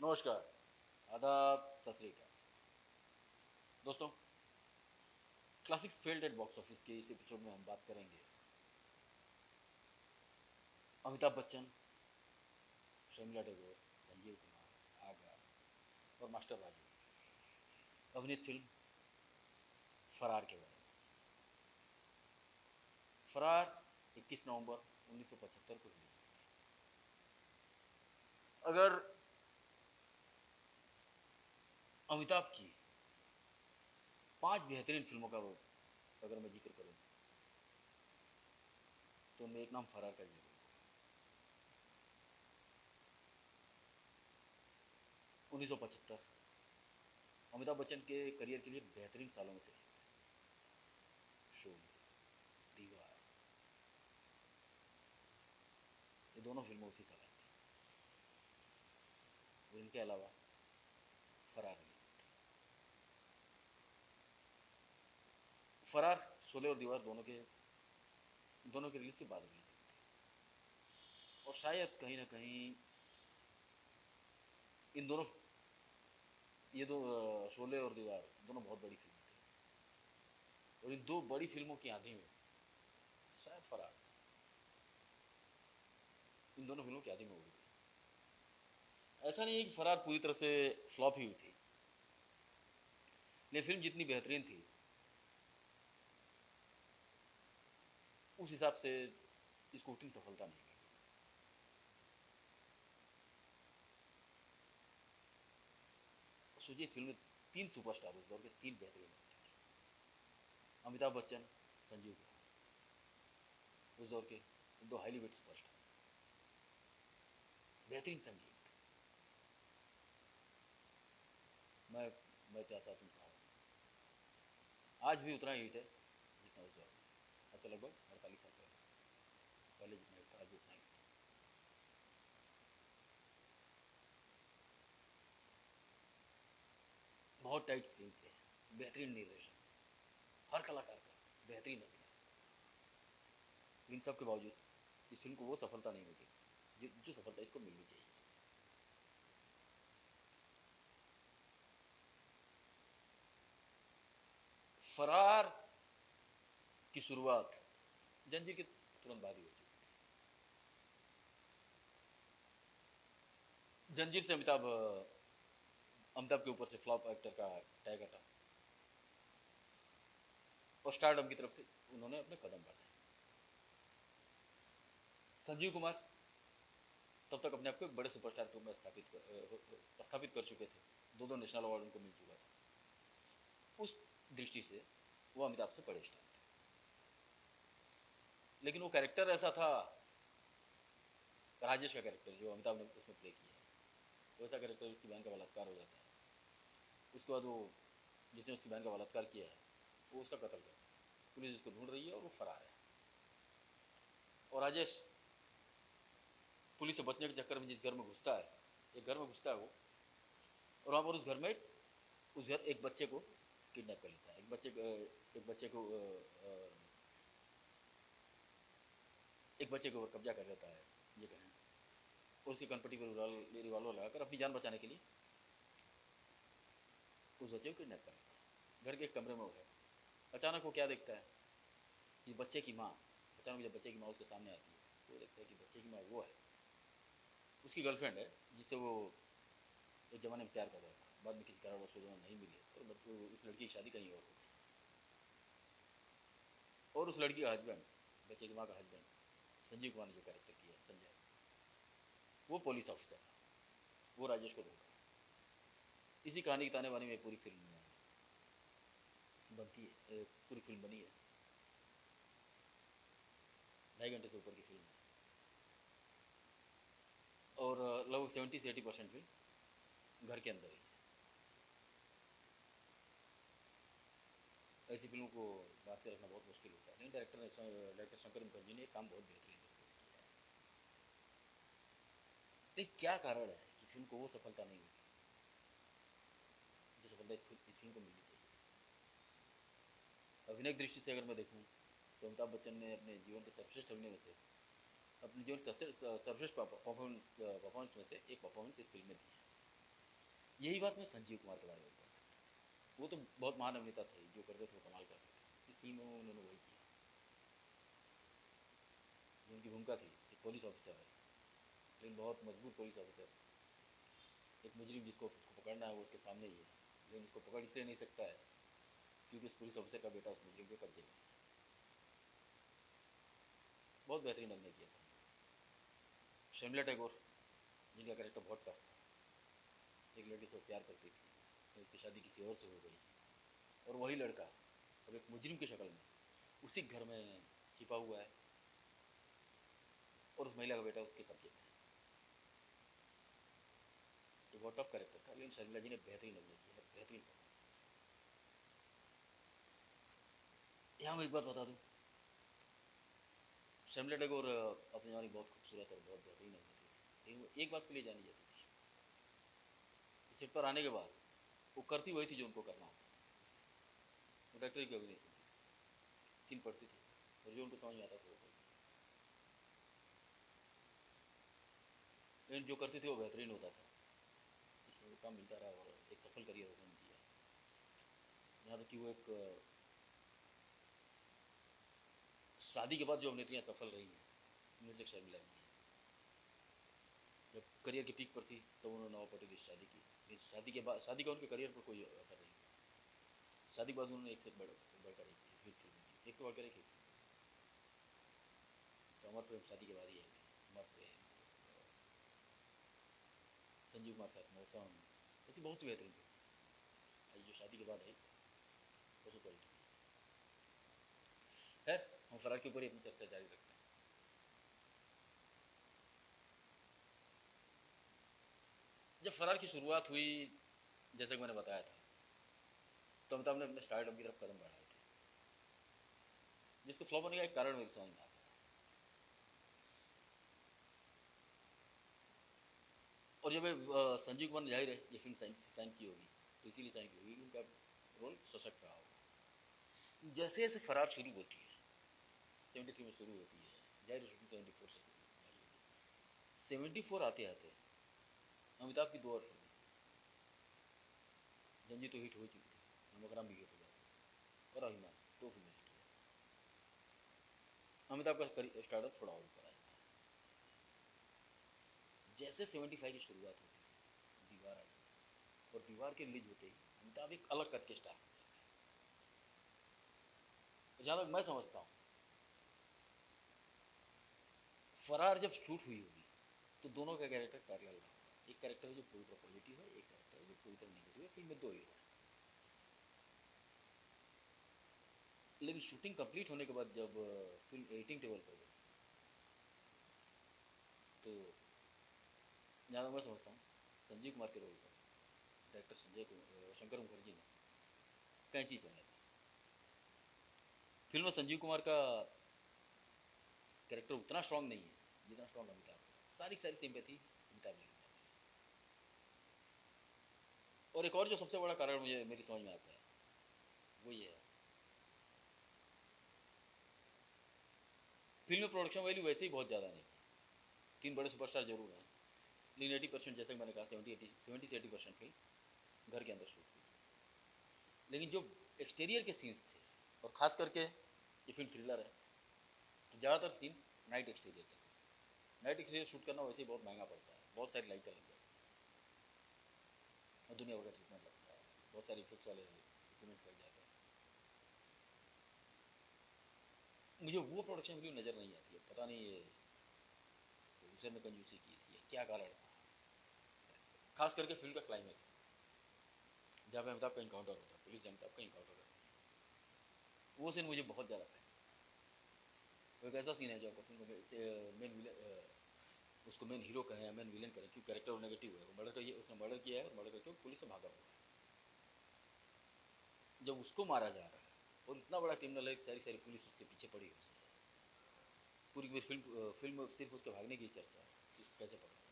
नमस्कार, आदाब, सत श्री अकाल। दोस्तों, classics failed at box office के इस एपिसोड में हम बात करेंगे अमिताभ बच्चन, शर्मिला टैगोर, संजीव कुमार, आगा और मास्टर राजू अभिनीत फिल्म फरार के बारे में। फरार 21 नवंबर 1975 को रिलीज हुई थी। अगर अमिताभ की 5 बेहतरीन फिल्मों का अगर मैं जिक्र करूं तो उनमें एक नाम फरार का जरूर होगा। 1975 अमिताभ बच्चन के करियर के लिए बेहतरीन सालों में से एक है। शोले, दीवार, ये दोनों फिल्में उसी साल आई थी और इनके अलावा फरार रिलीज हुई थी। फरार, शोले और दीवार दोनों के रिलीज के बाद रिलीज हुई थी और शायद कहीं ना कहीं इन दोनों ये दो शोले और दीवार दोनों बहुत बड़ी फिल्में थी और इन दो बड़ी फिल्मों की आंधी में शायद फरार इन दोनों फिल्मों की आंधी में उड़ गई। ऐसा नहीं है कि फरार पूरी तरह से फ्लॉप ही हुई थी, लेकिन फिल्म जितनी बेहतरीन थी उस हिसाब से इसको उतनी सफलता नहीं मिली। सोचिए, इस फिल्म में 3 सुपरस्टार, उस दौर के 3 बेहतरीन एक्टर, अमिताभ बच्चन, संजीव कुमार, उस दौर के 2 हाईली वेट सुपरस्टार्स, बेहतरीन संगीत। मैं मैं प्यासा तुम सहारा आज भी उतना हिट है जितना उस दौर में, आज से लगभग 48 साल पहले जितना हिट था आज भी उतना हिट है। बहुत टाइट स्क्रीन प्ले है, बेहतरीन निर्देशन, हर कलाकार का बेहतरीन अभिनय। इन सब के बावजूद इस फिल्म को वो सफलता नहीं मिली जो सफलता इसको मिलनी चाहिए। फरार की शुरुआत जंजीर के तुरंत बाद ही हो चुकी थी। जंजीर से अमिताभ के ऊपर से फ्लॉप एक्टर का टैग हटा और स्टारडम की तरफ से उन्होंने अपने कदम बढ़ाए। संजीव कुमार तब तक अपने आप को एक बड़े सुपरस्टार के रूप में स्थापित कर चुके थे। 2 नेशनल अवार्ड उनको मिल चुका था। उस दृष्टि से वो अमिताभ से बड़े स्टार थे, लेकिन वो कैरेक्टर ऐसा था, राजेश का कैरेक्टर जो अमिताभ ने उसमें प्ले किया है, वैसा कैरेक्टर, उसकी बहन का बलात्कार हो जाता है। उसके बाद वो जिसने उसकी बहन का बलात्कार किया है वो उसका कत्ल करता है। पुलिस उसको ढूंढ रही है और वो फरार है। और राजेश पुलिस से बचने के चक्कर में जिस घर में घुसता है, एक घर में घुसता है वो, और वहाँ पर उस घर में एक बच्चे को किडनैप कर लेता है। एक बच्चे के ऊपर कब्जा कर लेता है, ये कहें, और उसकी कनपट्टी पर रिवॉल्वर लगाकर अपनी जान बचाने के लिए उस बच्चे को किडनैप कर लेता है। घर के एक कमरे में वो है। अचानक वो क्या देखता है कि बच्चे की माँ, अचानक जब बच्चे की माँ उसके सामने आती है तो वो देखता है कि बच्चे की माँ वो है, उसकी गर्लफ्रेंड है, जिससे वो एक ज़माने में प्यार करता था। बाद में किसी कारणवश वो दोनों नहीं मिले और उस लड़की की शादी कहीं और हो गई। और उस लड़की का हस्बैंड, बच्चे की माँ का हस्बैंड, संजीव कुमार ने जो कैरेक्टर किया है, संजय, वो पुलिस ऑफिसर है, वो राजेश को ढूंढ रहा है। इसी कहानी की ताने बाने में पूरी फिल्म बनती है, पूरी फिल्म बनी है। 2.5 घंटे से ऊपर की फिल्म है और लगभग 70 से 80% फिल्म घर के अंदर ही है। ऐसी फिल्मों को बात के रखना बहुत मुश्किल होता है, लेकिन डायरेक्टर शंकर मुखर्जी ने काम बहुत बेहतरीन तरीके से किया है। लेकिन क्या कारण है कि फिल्म को वो सफलता नहीं मिली जो सफलता इस फिल्म को मिलनी चाहिए? अभिनय की दृष्टि से अगर मैं देखूँ तो अमिताभ बच्चन ने अपने जीवन के सर्वश्रेष्ठ अभिनय में से, अपने जीवन के सबसे सर्वश्रेष्ठ परफॉर्मेंस में से एक परफॉर्मेंस इस फिल्म में दी है। यही बात मैं संजीव कुमार के बारे में कर सकता हूँ। वो तो बहुत महान अभिनेता थे, जो करते थे वो कमाल करते थे। इस फिल्म में उन्होंने वही किया। जो उनकी भूमिका थी, एक पुलिस ऑफिसर है, लेकिन बहुत मजबूर पुलिस ऑफिसर, एक मुजरिम जिसको उसको पकड़ना है वो उसके सामने ही है, लेकिन उसको पकड़ इसलिए नहीं सकता है क्योंकि उस पुलिस ऑफिसर का बेटा उस मुजरिम के कब्जे में है। बहुत बेहतरीन अभिनय किया था उन्होंने। शर्मिला टैगोर, जिनका कैरेक्टर बहुत टफ था, एक लड़के से वो प्यार करती थी, तो उसकी शादी किसी और से हो गई, और वही लड़का अब एक मुजरिम की शक्ल में उसी घर में छिपा हुआ है, और उस महिला का बेटा उसके कब्जे में है। ये बहुत टफ कैरेक्टर था, लेकिन शर्मिला जी ने बेहतरीन अभिनय किया है, बेहतरीन कमाल किया। यहाँ मैं एक बात बता दूँ, शर्मिला टैगोर अपने ज़माने में बहुत खूबसूरत और बहुत बेहतरीन अभिनेत्री थी, लेकिन वो एक बात के लिए जानी जाती थी, सेट पर आने के बाद वो करती वही थी जो उनको करना होता था। वो डायरेक्टर की कभी नहीं सुनती थी, सीन पढ़ती थी और जो उनको समझ में आता था वो करती थी, लेकिन जो करती थी वो बेहतरीन होता था, इसलिए वो काम मिलता रहा और एक सफल करियर उन्होंने दिया। यहाँ तक कि वो एक शादी के बाद जो अभिनेत्रियाँ सफल रही हैं उनमें से एक शर्मिला जी हैं। जब करियर के पीक पर थी तो उन्होंने नवापटी से शादी की, लेकिन शादी के बाद, शादी का उनके करियर पर कोई असर नहीं हुआ। शादी के बाद उन्होंने एक से बढ़कर एक हिट फिल्में की, एक से बढ़कर एक हिट फिल्में की। जैसे अमर प्रेम शादी के बाद ही आई थी, अमर प्रेम, और संजीव कुमार के साथ मौसम, ऐसी बहुत सी बेहतरीन फिल्में आई जो शादी के बाद आई, बहुत सुपर हिट हुई। है, हम फरार के ऊपर ही अपनी चर्चा जारी रखते हैं। जब फरार की शुरुआत हुई, जैसे कि मैंने बताया था, तो अमिताभ ने अपने स्टार्टअप की तरफ कदम बढ़ाए थे, जिसको फ्लॉप होने का एक कारण मेरी समझ में आता है। और जब संजीव कुमार ने, जाहिर है ये फिल्म साइन की होगी, तो इसीलिए साइन की होगी कि उनका रोल सशक्त रहा होगा। जैसे जैसे फरार शुरू होती है, 73 में शुरू होती है, जाहिर है शूटिंग 74 से शुरू हुई होगी। 74 आते आते अमिताभ की दो और फिल्में, जंजी तो हिट हो चुकी थी, नमक भी हिट हो जाती, और अभिमान, दो फिल्में हिट हो जाती। अमिताभ का स्टार्टअप थोड़ा और ऊपर आ जाता है। जैसे 75 की शुरुआत होती है, दीवार आती है, और दीवार के रिलीज होते ही अमिताभ एक अलग कद के स्टार बन जाते हैं। और जहाँ तक मैं समझता हूँ, फरार जब शूट हुई होगी तो दोनों का कैरेक्टर पैरेलल रहा होगा। एक कैरेक्टर है जो पूरी तरह पॉजिटिव है, एक कैरेक्टर है जो पूरी तरह नेगेटिव है। फिल्म में दो हीरो हैं, लेकिन शूटिंग कंप्लीट होने के बाद जब फिल्म एडिटिंग टेबल पर गई, तो जहाँ तक मैं समझता हूँ, संजीव कुमार के रोल पर डायरेक्टर शंकर मुखर्जी ने कैंची चला दी। फिल्म में संजीव कुमार का कैरेक्टर उतना स्ट्रांग नहीं है जितना स्ट्रांग अमिताभ का। सारी की सारी सिंपैथी अमिताभ ने ली जाती है। और एक और जो सबसे बड़ा कारण मुझे मेरी समझ में आता है, वो ये है, फिल्म में प्रोडक्शन वैल्यू वैसे ही बहुत ज़्यादा नहीं है। तीन बड़े सुपरस्टार जरूर हैं, लेकिन 80%, जैसे कि मैंने कहा, 70 से 80% फिल्म घर के अंदर शूट हुई है। लेकिन जो एक्सटीरियर के सीन्स थे, और ख़ास करके ये फिल्म थ्रिलर है, तो ज़्यादातर सीन नाइट एक्सटीरियर के थे। नाइट एक्सटीरियर शूट करना वैसे ही बहुत महंगा पड़ता है, बहुत सारी लाइटें लग जाती हैं और दुनिया भर का ट्रीटमेंट लगता है, बहुत सारे इफेक्ट्स वाले इक्विपमेंट्स लग जाते हैं। मुझे वो प्रोडक्शन वैल्यू नज़र नहीं आती है। पता नहीं ये प्रोड्यूसर ने कंजूसी की थी या क्या कारण था। खास करके फिल्म का क्लाइमैक्स, जहाँ पे अमिताभ का इनकाउंटर होता है, पुलिस अमिताभ का इनकाउंटर करती है, वो सीन मुझे बहुत ज़्यादा पसंद आता है। वो एक ऐसा सीन है जो आपको फिल्म में मेन विलन, उसको मेन हीरो कहें या मेन विलन करें, क्योंकि कैरेक्टर नेगेटिव है, वो मर्डर कर, उसने मर्डर किया है और मर्डर करके पुलिस से भागा हुआ है। जब उसको मारा जा रहा है और इतना बड़ा क्रिमिनल है, सारी सारी पुलिस उसके पीछे पड़ी हुई है, पूरी पूरी फिल्म सिर्फ उसके भागने की चर्चा है कि उसको कैसे पकड़ा जाए।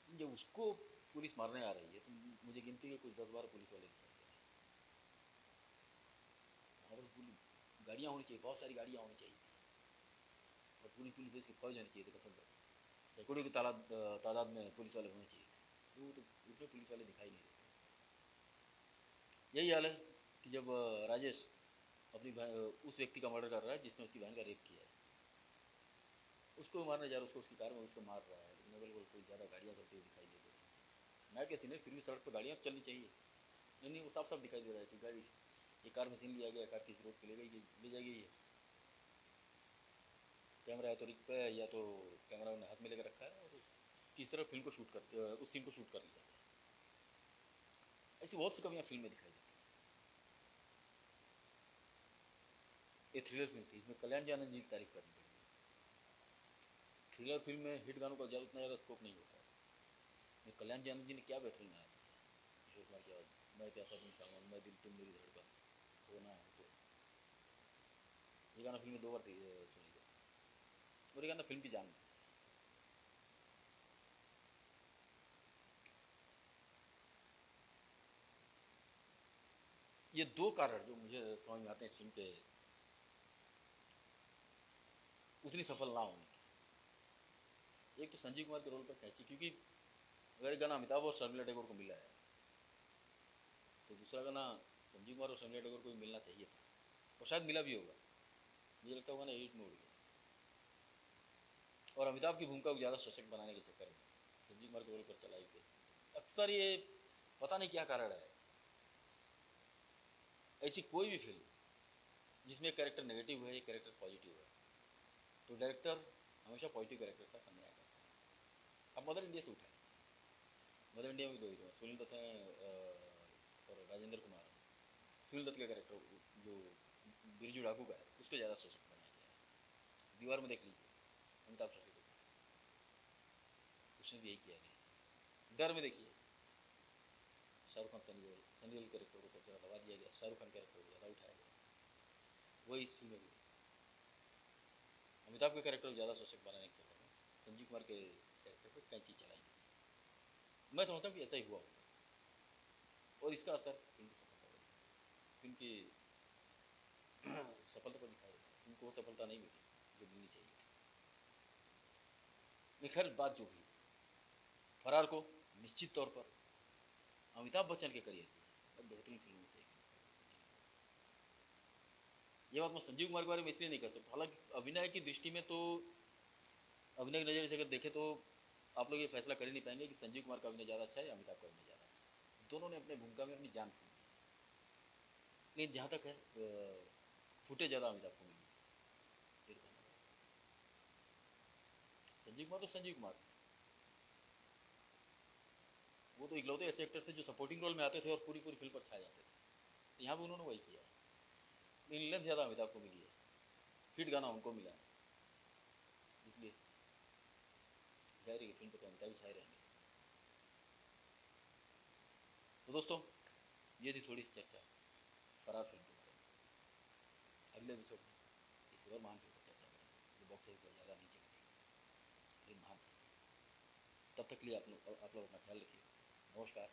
जब उसको पुलिस मारने आ रही है तो मुझे गिनती के कुछ 10-12 पुलिस वाले दिखाई दे रहे हैं। वहाँ पर पूरी गाड़ियाँ होनी चाहिए, बहुत सारी गाड़ियाँ होनी चाहिए थी, और पूरी पूरी पुलिस की फौज होनी चाहिए थी, कम से कम सैकड़ों की तादाद में पुलिस वाले होने चाहिए थे, तो वो तो उतने पुलिस वाले दिखाई नहीं देते। यही हाल है कि जब राजेश अपनी उस व्यक्ति का मर्डर कर रहा है जिसने उसकी बहन का रेप किया है, उसको मारने जा रहा है, उसको उसकी कार में उसको मार रहा है, लेकिन अगल बगल कोई ज़्यादा गाड़ियाँ चलती हुई दिखाई नहीं दे रही। नाइट का सीन है, फिर भी सड़क पर गाड़ियाँ चलनी चाहिए, नहीं नहीं वो साफ साफ दिखाई दे रहा है कि गाड़ी, ये कार में सीन लिया गया, कार किसी रोड पे ले गई, ले जाएगी, ये कैमरा या तो रिक पे है या तो कैमरा उन्हें हाथ में लेकर रखा है और किस तरह फिल्म को शूट कर उस सीन को शूट कर लिया गया। ऐसी बहुत सी कमियाँ फिल्म में दिखाई देती हैं। ये थ्रिलर फिल्म थी, इसमें कल्याण जी आनंद जी की तारीफ करनी पड़ेगी। थ्रिलर फिल्म में हिट गानों का उतना ज़्यादा स्कोप नहीं होता है, लेकिन कल्याण जी आनंद जी ने क्या बेहतरीन गाना दिया है। किशोर कुमार की आवाज़, मैं प्यासा तुम सावन, मैं दिल तुम मेरी धड़कन, हो ना हो तो, ये गाना फिल्म में 2 बार सुनाई देता है और ये गाना फिल्म की जान है। ये 2 कारण जो मुझे समझ में आते हैं इस फिल्म के उतनी सफल ना होने के। एक तो संजीव कुमार के रोल पर कैची, क्योंकि अगर ये गाना अमिताभ और शर्मिला टैगोर को मिला है तो दूसरा गाना संजीव कुमार और शर्मिला टैगोर को भी मिलना चाहिए था, और शायद मिला भी होगा। मुझे लगता होगा ना एडिट में उड़ गया, और अमिताभ की भूमिका को ज़्यादा सशक्त बनाने के चक्कर में संजीव कुमार के रोल पर चलाई कैची। अक्सर ये पता नहीं क्या कारण है, ऐसी कोई भी फिल्म जिसमें कैरेक्टर नेगेटिव है, कैरेक्टर पॉजिटिव है, तो डायरेक्टर हमेशा पॉजिटिव कैरेक्टर के साथ अन्याय करता है। अब मदर इंडिया से उठाए, मदर इंडिया में 2 हीरो हैं, सुनील दत्त हैं और राजेंद्र कुमार हैं। सुनील दत्त का कैरेक्टर जो बिरजू डाकू का है उसको ज़्यादा सशक्त बनाया गया है। दीवार में देख लीजिए, अमिताभ शशि कपूर, उसने भी यही किया गया है। डर में देखिए, शाहरुख खान सनी देओल कैरेक्टर को थोड़ा दबा दिया गया, शाहरुख खान कैरेक्टर को ज़्यादा उठाया गया। वही इस फिल्म में भी अमिताभ के कैरेक्टर को ज़्यादा सशक्त बनाने के चक्कर में संजीव कुमार के कैरेक्टर पर कैंची चलाई गई। मैं समझता हूँ कि ऐसा ही हुआ होगा, और इसका असर फिल्म की सफलता पर दिखा देता है, फिल्म की सफलता पर दिखाई देता है। फिल्म को वो सफलता नहीं मिली जो मिलनी चाहिए थी। लेकिन खैर बात जो भी, फरार को निश्चित तौर पर अमिताभ बच्चन के करियर की बहुत बेहतरीन फिल्मों से एक गिना हुआ है। ये बात मैं संजीव कुमार के बारे में इसलिए नहीं कर सकता, हालांकि अभिनय की दृष्टि में तो, अभिनय की नज़र से अगर देखें तो आप लोग ये फैसला कर ही नहीं पाएंगे कि संजीव कुमार का अभिनय ज़्यादा अच्छा है या अमिताभ का अभिनय ज़्यादा अच्छा है। दोनों ने अपने भूमिका में अपनी जान फूंकी है, लेकिन जहाँ तक है फुटेज ज़्यादा अमिताभ को मिली है, ये तो कहना पड़ेगा। संजीव कुमार तो संजीव कुमार थे, वो तो इकलौते ऐसे एक्टर थे जो सपोर्टिंग रोल में आते थे और पूरी पूरी फिल्म पर छा जाते थे। तो यहाँ भी उन्होंने वही किया है, लेकिन लेंथ ज़्यादा अमिताभ को मिली है, हिट गाना उनको मिला है, इसलिए जाहिर है कि फिल्म पर तो अमिताभ ही छाए रहेंगे। तो दोस्तों, ये थी थोड़ी सी चर्चा फरार फिल्म के बारे में। अगले एपिसोड में किसी और महान फिल्म पर चर्चा करेंगे जो बॉक्स ऑफिस पर ज़्यादा नहीं चली थी, लेकिन महान फिल्म थी। तब तक के लिए आप लोग अपना ख्याल रखिए। नमस्कार।